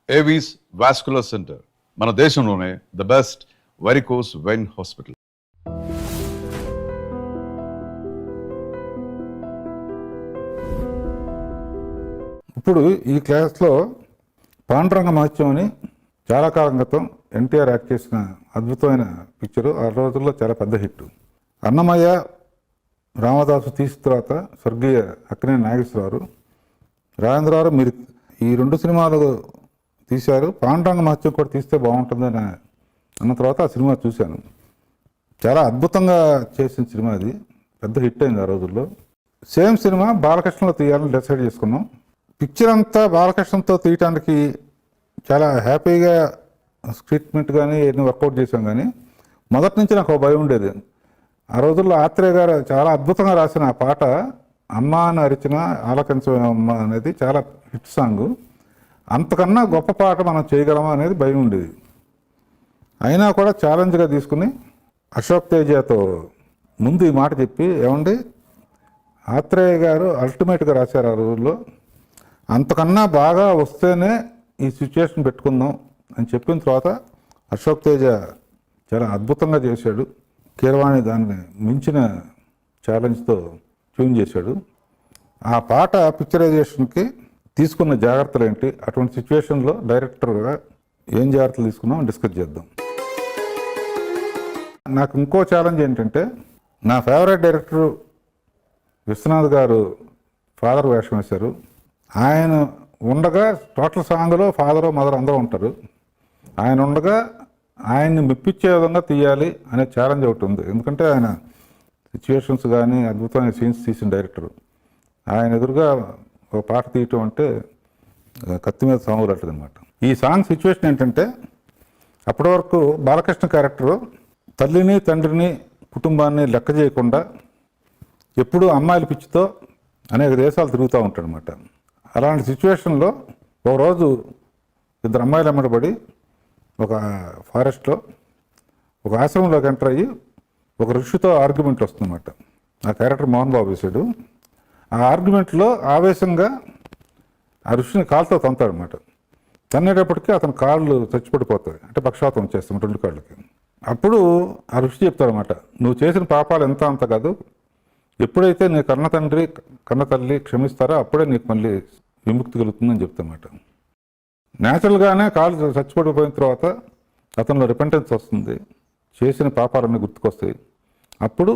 Avis vascular centre మన దేశంలోనే the best varicose vein hospital. ఇప్పుడు ఈ క్లాస్లో పాండురంగ మహత్యం అని చాలా కాలం క్రితం ఎన్టీఆర్ యాక్ట్ చేసిన అద్భుతమైన పిక్చరు. ఆ రోజుల్లో చాలా పెద్ద హిట్. అన్నమయ్య రామదాసు తీసిన తర్వాత స్వర్గీయ అక్కినేని నాగేశ్వరరావు, రాజేంద్రరావు మీరు ఈ 2 సినిమాలు తీశారు, పాండురంగ మహత్యం కూడా తీస్తే బాగుంటుందని అన్న తర్వాత ఆ సినిమా చూశాను. చాలా అద్భుతంగా చేసిన సినిమా అది, పెద్ద హిట్ అయింది ఆ రోజుల్లో. సేమ్ సినిమా బాలకృష్ణలో తీయాలని డిసైడ్ చేసుకున్నాం. పిక్చర్ అంతా బాలకృష్ణతో తీయటానికి చాలా హ్యాపీగా స్క్రిప్ట్ కానీ ఎన్ని వర్కౌట్ చేసాం. కానీ మొదటి నుంచి నాకు ఒక భయం ఉండేది. ఆ రోజుల్లో ఆత్రేయ గారు చాలా అద్భుతంగా రాసిన ఆ పాట అమ్మ అని అరిచిన ఆలకించమ్మ అనేది చాలా హిట్ సాంగ్. అంతకన్నా గొప్ప పాట మనం చేయగలమా అనేది భయం ఉండేది. అయినా కూడా ఛాలెంజ్గా తీసుకుని అశోక్ తేజతో ముందు ఈ మాట చెప్పి, ఏమండి ఆత్రేయ గారు అల్టిమేట్గా రాశారు ఆ రోజుల్లో, అంతకన్నా బాగా వస్తేనే ఈ సిచ్యువేషన్ పెట్టుకుందాం అని చెప్పిన తర్వాత అశోక్ తేజ చాలా అద్భుతంగా చేశాడు. కీరవాణి దాన్ని మించిన ఛాలెంజ్తో ట్యూన్ చేశాడు. ఆ పాట పిక్చరైజేషన్కి తీసుకున్న జాగ్రత్తలు ఏంటి, అటువంటి సిచ్యువేషన్లో డైరెక్టర్గా ఏం జాగ్రత్తలు తీసుకున్నాం డిస్కస్ చేద్దాం. నాకు ఇంకో ఛాలెంజ్ ఏంటంటే, నా ఫేవరెట్ డైరెక్టర్ విశ్వనాథ్ గారు ఫాదర్ వేషం వేశారు. ఆయన ఉండగా టోటల్ సాంగ్లో ఫాదరు మదర్ అందరూ ఉంటారు. ఆయన ఉండగా ఆయన్ని మెప్పించే విధంగా తీయాలి అనే ఛాలెంజ్ ఒకటి ఉంది. ఎందుకంటే ఆయన సిచ్యువేషన్స్ కానీ అద్భుతమైన సీన్స్ తీసిన డైరెక్టరు. ఆయన ఎదురుగా ఒక పాట తీయటం అంటే కత్తి మీద సాంగ్ లాంటిది అనమాట. ఈ సాంగ్ సిచ్యువేషన్ ఏంటంటే, అప్పటి వరకు బాలకృష్ణ క్యారెక్టరు తల్లిని తండ్రిని కుటుంబాన్ని లెక్క చేయకుండా ఎప్పుడూ అమ్మాయిల పిచ్చితో అనేక దేశాలు తిరుగుతూ ఉంటాడు అనమాట. అలాంటి సిచ్యువేషన్లో ఒకరోజు 2 అమ్మాయిలు అమ్మడబడి ఒక ఫారెస్ట్లో ఒక ఆశ్రమంలోకి ఎంటర్ అయ్యి ఒక ఋషితో ఆర్గ్యుమెంట్ వస్తుందన్నమాట. ఆ క్యారెక్టర్ మోహన్ బాబు వేశాడు. ఆ ఆర్గ్యుమెంట్లో ఆవేశంగా ఆ ఋషిని కాలుతో తంతాడనమాట. తన్నేటప్పటికీ అతని కాళ్ళు చచ్చిపడిపోతాయి, అంటే పక్షవాతం వచ్చేస్తాం 2 కాళ్ళకి. అప్పుడు ఆ ఋషి చెప్తాడనమాట, నువ్వు చేసిన పాపాలు ఎంత అంత కాదు, ఎప్పుడైతే నీ కన్న తండ్రి కన్న తల్లి క్షమిస్తారో అప్పుడే నీకు మళ్ళీ విముక్తి కలుగుతుందని చెప్తామాట. న్యాచురల్గానే కాళ్ళు చచ్చిపడిపోయిన తర్వాత అతనిలో రిపెంటెన్స్ వస్తుంది, చేసిన పాపాలన్నీ గుర్తుకొస్తాయి. అప్పుడు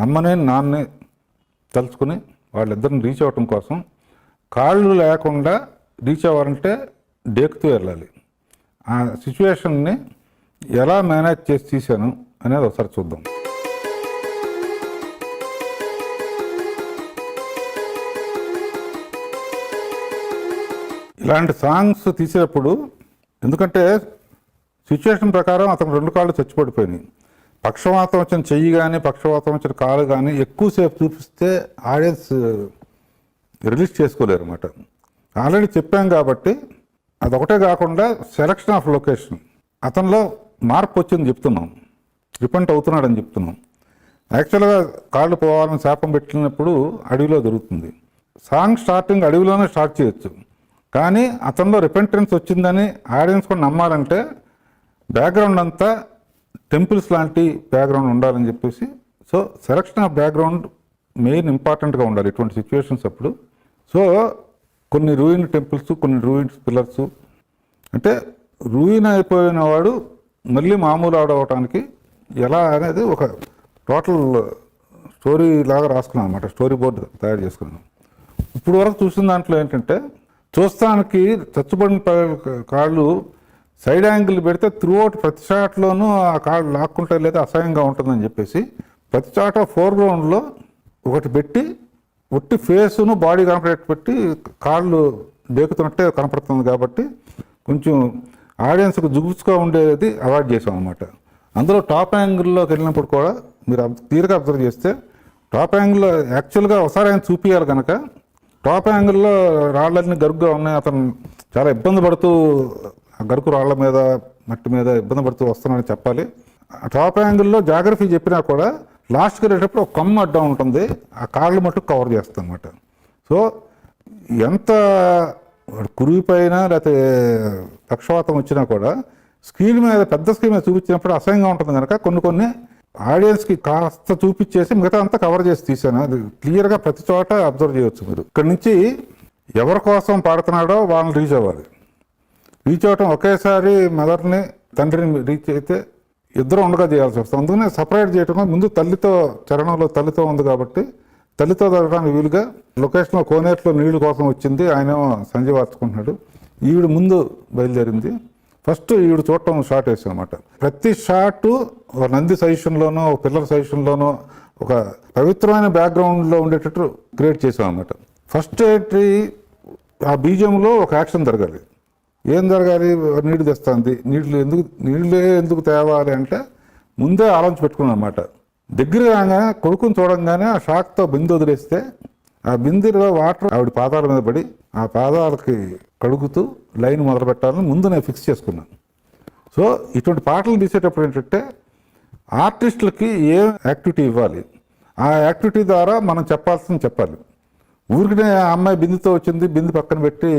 అమ్మని నాన్నని తలుచుకుని వాళ్ళిద్దరిని రీచ్ అవ్వటం కోసం కాళ్ళు లేకుండా రీచ్ అవ్వాలంటే డేకుతూ వెళ్ళాలి. ఆ సిచ్యువేషన్ని ఎలా మేనేజ్ చేసి తీశాను అనేది ఒకసారి చూద్దాం. ఇలాంటి సాంగ్స్ తీసేటప్పుడు, ఎందుకంటే సిచ్యువేషన్ ప్రకారం అతను 2 కాళ్ళు చచ్చిపడిపోయినాయి. పక్షవాతం వచ్చిన చెయ్యి కానీ పక్షవాతం వచ్చిన కాలు కానీ ఎక్కువసేపు చూపిస్తే ఆడియన్స్ రిలీజ్ చేసుకోలేరు అనమాట. ఆల్రెడీ చెప్పాం కాబట్టి అదొకటే కాకుండా సెలక్షన్ ఆఫ్ లొకేషన్, అతనిలో మార్పు వచ్చింది చెప్తున్నాం, రిపెంట్ అవుతున్నాడని చెప్తున్నాం. యాక్చువల్గా కాళ్ళు పోవాలని శాపం పెట్టినప్పుడు అడవిలో దొరుకుతుంది. సాంగ్ స్టార్టింగ్ అడవిలోనే స్టార్ట్ చేయొచ్చు, కానీ అతనిలో రిపెంటెన్స్ వచ్చిందని ఆడియన్స్ కూడా నమ్మాలంటే బ్యాక్గ్రౌండ్ అంతా టెంపుల్స్ లాంటి బ్యాక్గ్రౌండ్ ఉండాలని చెప్పేసి, so selection of background main ఇంపార్టెంట్గా ఉండాలి ఇటువంటి సిచ్యువేషన్స్ అప్పుడు. సో కొన్ని రూయిన్ టెంపుల్స్, కొన్ని రూయిన్స్ పిల్లర్స్, అంటే రూయిన్ అయిపోయిన వాడు మళ్ళీ మామూలు అవడానికి ఎలా అనేది ఒక టోటల్ స్టోరీ లాగా రాసుకున్నాను అనమాట. స్టోరీ బోర్డు తయారు చేసుకున్నాను. ఇప్పుడు వరకు చూసిన దాంట్లో ఏంటంటే, చూస్తానికి చచ్చుబడిన కాళ్ళు సైడ్ యాంగిల్ పెడితే త్రూఅవుట్ ప్రతి షాట్లోనూ ఆ కాళ్ళు లాక్కుంటే లేదా అసహ్యంగా ఉంటుందని చెప్పేసి ప్రతి షాట్ ఫోర్గ్రౌండ్లో ఒకటి పెట్టి ఒట్టి ఫేసును బాడీ కనపడేట్టు పెట్టి కాళ్ళు డేకుతున్నట్టే కనపడుతుంది. కాబట్టి కొంచెం ఆడియన్స్కి జుగుప్స్గా ఉండేది అవాయిడ్ చేసాం అనమాట. అందులో టాప్ యాంగిల్లోకి వెళ్ళినప్పుడు కూడా మీరు క్లియర్గా అబ్జర్వ్ చేస్తే టాప్ యాంగిల్లో యాక్చువల్గా ఒకసారి ఆయన చూపించాలి కనుక టాప్ యాంగిల్లో రాళ్ళన్నీ గరుగ్గా ఉన్నాయి. అతను చాలా ఇబ్బంది పడుతూ ఆ గరుకు రాళ్ల మీద మట్టి మీద ఇబ్బంది పడుతూ వస్తున్నాడని చెప్పాలి. టాప్ యాంగిల్లో జాగ్రఫీ చెప్పినా కూడా లాస్ట్కి వెళ్ళేటప్పుడు ఒక కొమ్మ అడ్డం ఉంటుంది, ఆ కాళ్ళు మట్టుకు కవర్ చేస్తాం అన్నమాట. సో ఎంత వాడు కురిగిపోయినా లేకపోతే పక్షవాతం వచ్చినా కూడా స్క్రీన్ మీద పెద్ద స్క్రీన్ మీద చూపించినప్పుడు అసహ్యంగా ఉంటుంది కనుక కొన్ని ఆడియన్స్కి కాస్త చూపించేసి మిగతా అంతా కవర్ చేసి తీశాను. అది క్లియర్గా ప్రతి చోట అబ్జర్వ్ చేయొచ్చు మీరు. ఇక్కడ నుంచి ఎవరి కోసం పాడుతున్నాడో వాళ్ళని రీచ్ అవ్వాలి. రీచ్ అవ్వటం ఒకేసారి మదర్ని తండ్రిని రీచ్ అయితే ఇద్దరు ఉండగా చేయాల్సి వస్తుంది. అందుకనే సపరేట్ చేయటం ముందు తల్లితో చరణంలో తల్లితో ఉంది కాబట్టి తల్లితో జరగడానికి వీలుగా లొకేషన్లో కోనేరులో నీళ్ల కోసం వచ్చింది, ఆయన సంజయ్ వార్చుకుంటున్నాడు, ఈవిడ ముందు బయలుదేరింది. ఫస్ట్ ఈవిడ చూడటం షార్ట్ వేసాం అనమాట. ప్రతి షాటు ఒక నంది సజెషన్లోనో ఒక పిల్లల సజెషన్లోనో ఒక పవిత్రమైన బ్యాక్గ్రౌండ్లో ఉండేటట్టు క్రియేట్ చేసాం అనమాట. ఫస్ట్ ఏంటి, ఆ బీజంలో ఒక యాక్షన్ జరగాలి. ఏం జరగాలి, నీళ్లు తెస్తుంది, నీళ్ళే ఎందుకు తేవాలి అంటే ముందే ఆలోచించి పెట్టుకున్నాం అనమాట. దగ్గర రాగానే కొడుకుని చూడంగానే ఆ షాక్తో బిందె వదిలేస్తే ఆ బిందెలో వాటర్ ఆవిడ పాదాల మీద పడి ఆ పాదాలకి కడుగుతూ లైన్ మొదలు పెట్టాలని ముందు నేను ఫిక్స్ చేసుకున్నాను. సో ఇటువంటి పాటలు తీసేటప్పుడు ఏంటంటే ఆర్టిస్టులకి ఏ యాక్టివిటీ ఇవ్వాలి, ఆ యాక్టివిటీ ద్వారా మనం చెప్పాల్సింది చెప్పాలి. ఊరికినే ఆ అమ్మాయి బిందుతో వచ్చింది, బిందు పక్కన పెట్టి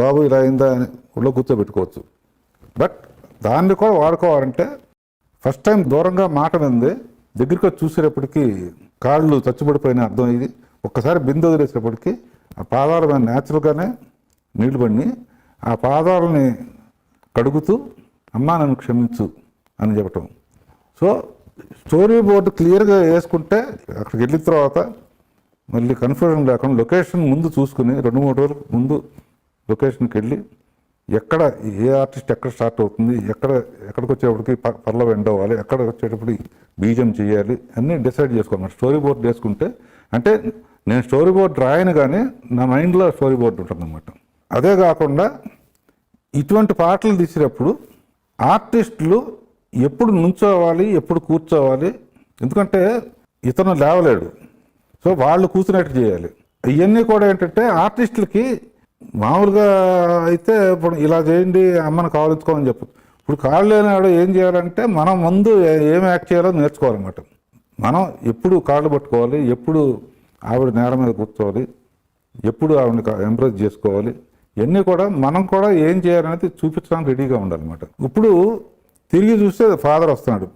బాబు ఇలా అయిందా అని ఒళ్ళో కూర్చోబెట్టుకోవచ్చు. బట్ దాన్ని కూడా వాడుకోవాలంటే ఫస్ట్ టైం దూరంగా మాట వింది దగ్గరికి వచ్చి చూసేటప్పటికి కాళ్ళు చచ్చుబడిపోయిన అర్థం. ఇది ఒక్కసారి బిందు వదిలేసేటప్పటికి ఆ పాదాల మీద న్యాచురల్గానే నీళ్లు పడి ఆ పాదాలని కడుగుతూ అమ్మా నన్ను క్షమించు అని చెప్పటం. సో స్టోరీ బోర్డు క్లియర్గా వేసుకుంటే అక్కడికి వెళ్ళిన తర్వాత మళ్ళీ కన్ఫ్యూజన్ లేకుండా లొకేషన్ ముందు చూసుకుని 2-3 రోజుల ముందు లొకేషన్కి వెళ్ళి ఎక్కడ ఏ ఆర్టిస్ట్ ఎక్కడ స్టార్ట్ అవుతుంది, ఎక్కడికి వచ్చేటప్పటికి పర్ల ఎండ్ అవ్వాలి, ఎక్కడ వచ్చేటప్పటికి బీజం చేయాలి అన్నీ డిసైడ్ చేసుకోవాలి. స్టోరీ బోర్డు వేసుకుంటే అంటే నేను స్టోరీ బోర్డు రాయను కానీ నా మైండ్లో స్టోరీ బోర్డు ఉంటుందన్నమాట. అదే కాకుండా ఇటువంటి పాటలు తీసేటప్పుడు ఆర్టిస్టులు ఎప్పుడు నుంచోవాలి, ఎప్పుడు కూర్చోవాలి, ఎందుకంటే ఇతను లేవలేడు. సో వాళ్ళు కూర్చున్నట్టు చేయాలి. ఇవన్నీ కూడా ఏంటంటే ఆర్టిస్టులకి మామూలుగా అయితే ఇప్పుడు ఇలా చేయండి అమ్మని కావాలించుకోమని చెప్పు. ఇప్పుడు కాళ్ళు లేనివాడు ఏం చేయాలంటే మనం ముందు ఏం యాక్ట్ చేయాలో నేర్చుకోవాలన్నమాట. మనం ఎప్పుడు కాళ్ళు పట్టుకోవాలి, ఎప్పుడు ఆవిడ నేల మీద కూర్చోవాలి, ఎప్పుడు ఆవిడని ఎంప్రెస్ చేసుకోవాలి, ఇవన్నీ కూడా మనం కూడా ఏం చేయాలనేది చూపించడానికి రెడీగా ఉండాలన్నమాట. ఇప్పుడు తిరిగి చూస్తే ఫాదర్ వస్తున్నాడు.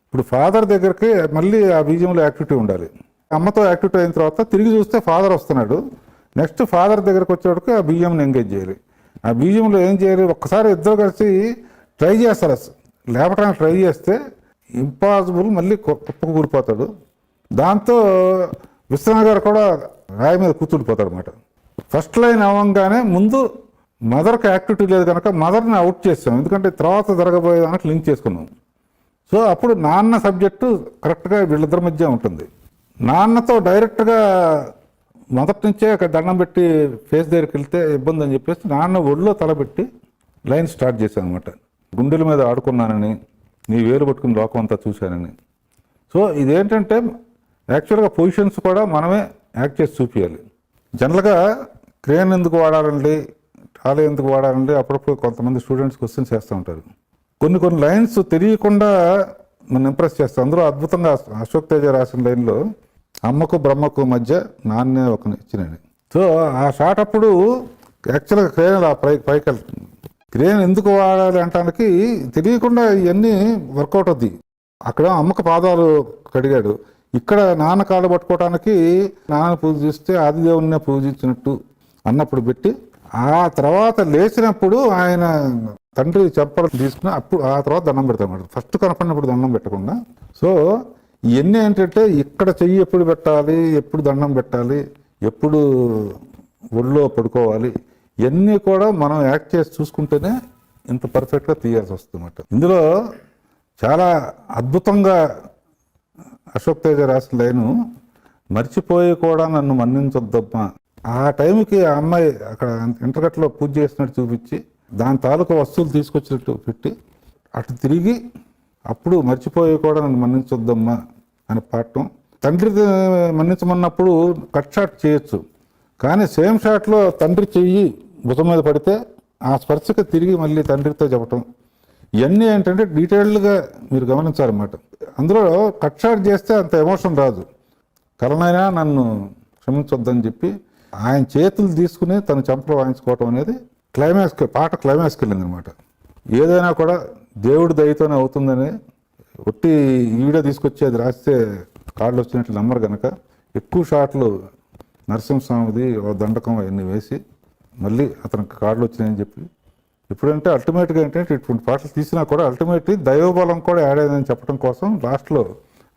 ఇప్పుడు ఫాదర్ దగ్గరికి మళ్ళీ ఆ బీజంలో యాక్టివిటీ ఉండాలి. అమ్మతో యాక్టివిటీ అయిన తర్వాత తిరిగి చూస్తే ఫాదర్ వస్తున్నాడు. నెక్స్ట్ ఫాదర్ దగ్గరకు వచ్చేటప్పుడు ఆ బీజంని ఎంగేజ్ చేయాలి. ఆ బీజంలో ఏం చేయాలి, ఒక్కసారి ఇద్దరు కలిసి ట్రై చేస్తారు. లేపడానికి ట్రై చేస్తే ఇంపాసిబుల్, మళ్ళీ కుప్పకు కూలిపోతాడు. దాంతో విశ్వనాథ్ గారు కూడా రాయి మీద కూర్చుండిపోతాడు అనమాట. ఫస్ట్ లైన్ అవ్వగానే ముందు మదర్కి యాక్టివిటీ లేదు కనుక మదర్ని అవుట్ చేస్తాం, ఎందుకంటే తర్వాత జరగబోయే దానికి లింక్ చేసుకున్నాం. సో అప్పుడు నాన్న సబ్జెక్టు కరెక్ట్గా వీళ్ళిద్దరి మధ్య ఉంటుంది. నాన్నతో డైరెక్ట్గా మొదటి నుంచే దండం పెట్టి ఫేస్ దగ్గరికి వెళ్తే ఇబ్బంది అని చెప్పేసి నాన్న ఒళ్ళో తలబెట్టి లైన్ స్టార్ట్ చేశాను అనమాట. గుండెల మీద ఆడుకున్నానని, నీ వేలు పట్టుకుని లోకం అంతా చూశానని. సో ఇదేంటంటే యాక్చువల్గా పొజిషన్స్ కూడా మనమే యాక్ట్ చేసి చూపించాలి. జనరల్గా క్రేన్ ఎందుకు వాడాలండి, టాలీ ఎందుకు వాడాలండి అప్పుడప్పుడు కొంతమంది స్టూడెంట్స్ క్వశ్చన్స్ చేస్తూ ఉంటారు. కొన్ని లైన్స్ తెలియకుండా నన్ను ఇంప్రెస్ చేస్తాను. అందులో అద్భుతంగా అశోక్ తేజ రాసిన లైన్లో అమ్మకు బ్రహ్మకు మధ్య నాన్నే ఒక ఇచ్చినని. సో ఆ షాట్ అప్పుడు యాక్చువల్గా క్రేన్ అలా పైకి వెళ్తుంది. క్రేన్ ఎందుకు వాడాలి అంటానికి తెలియకుండా ఇవన్నీ వర్కౌట్ అవుద్ది. అక్కడ అమ్మకు పాదాలు కడిగాడు, ఇక్కడ నాన్న కాళ్ళు పట్టుకోవడానికి నాన్న పూజిస్తే ఆదిదేవున్నే పూజించినట్టు అన్నప్పుడు పెట్టి ఆ తర్వాత లేచినప్పుడు ఆయన తండ్రి చెప్పడం తీసుకుని అప్పుడు ఆ తర్వాత దండం పెడతాడు. ఫస్ట్ కనపడినప్పుడు దండం పెట్టకుండా. సో ఇవన్నీ ఏంటంటే ఇక్కడ చెయ్యి ఎప్పుడు పెట్టాలి, ఎప్పుడు దండం పెట్టాలి, ఎప్పుడు ఒళ్ళో పడుకోవాలి, ఇవన్నీ కూడా మనం యాక్ట్ చేసి చూసుకుంటేనే ఇంత పర్ఫెక్ట్గా తీయాల్సి వస్తుందన్నమాట. ఇందులో చాలా అద్భుతంగా అశోక్ తేజ రాసిన లైను, మర్చిపోయి కూడా నన్ను మన్నించొద్దమ్మా. ఆ టైంకి ఆ అమ్మాయి అక్కడ ఇంటర్గట్లో పూజ చేసినట్టు చూపించి దాని తాలూకా వస్తువులు తీసుకొచ్చినట్టు పెట్టి అటు తిరిగి అప్పుడు మర్చిపోయి కూడా నన్ను మన్నించొద్దమ్మా అని పాడటం. తండ్రి మన్నించమన్నప్పుడు కట్ షాట్ చేయొచ్చు, కానీ సేమ్ షాట్లో తండ్రి చెయ్యి భుజం మీద పడితే ఆ స్పర్శకి తిరిగి మళ్ళీ తండ్రితో చెప్పటం. ఇవన్నీ ఏంటంటే డీటెయిల్డ్గా మీరు గమనించాలన్నమాట. అందులో కట్ షాట్ చేస్తే అంత ఎమోషన్ రాదు. కలనైనా నన్ను క్షమించొద్దని చెప్పి ఆయన చేతులు తీసుకుని తన చెంపలు వాయించుకోవటం అనేది పాట క్లైమాక్స్కి వెళ్ళింది అనమాట. ఏదైనా కూడా దేవుడి దయతోనే అవుతుందని ఒట్టి ఈడ తీసుకొచ్చి అది రాస్తే కార్డులు వచ్చినట్లు నమ్మరు కనుక ఎక్కువ షాట్లు నరసింహస్వామిది దండకం అవన్నీ వేసి మళ్ళీ అతనికి కార్డులు వచ్చినాయని చెప్పి ఎప్పుడంటే అల్టిమేట్గా ఏంటంటే ఇటువంటి పాటలు తీసినా కూడా అల్టిమేట్లీ దైవబలం కూడా యాడ్ అయిందని చెప్పడం కోసం లాస్ట్లో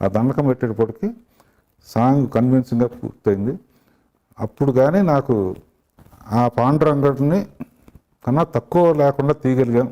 ఆ దండకం పెట్టేటప్పటికి సాంగ్ కన్విన్సింగ్గా పూర్తయింది. అప్పుడు కానీ నాకు ఆ పాండురంగడిని కన్నా తక్కువ లేకుండా తీయగలిగాం.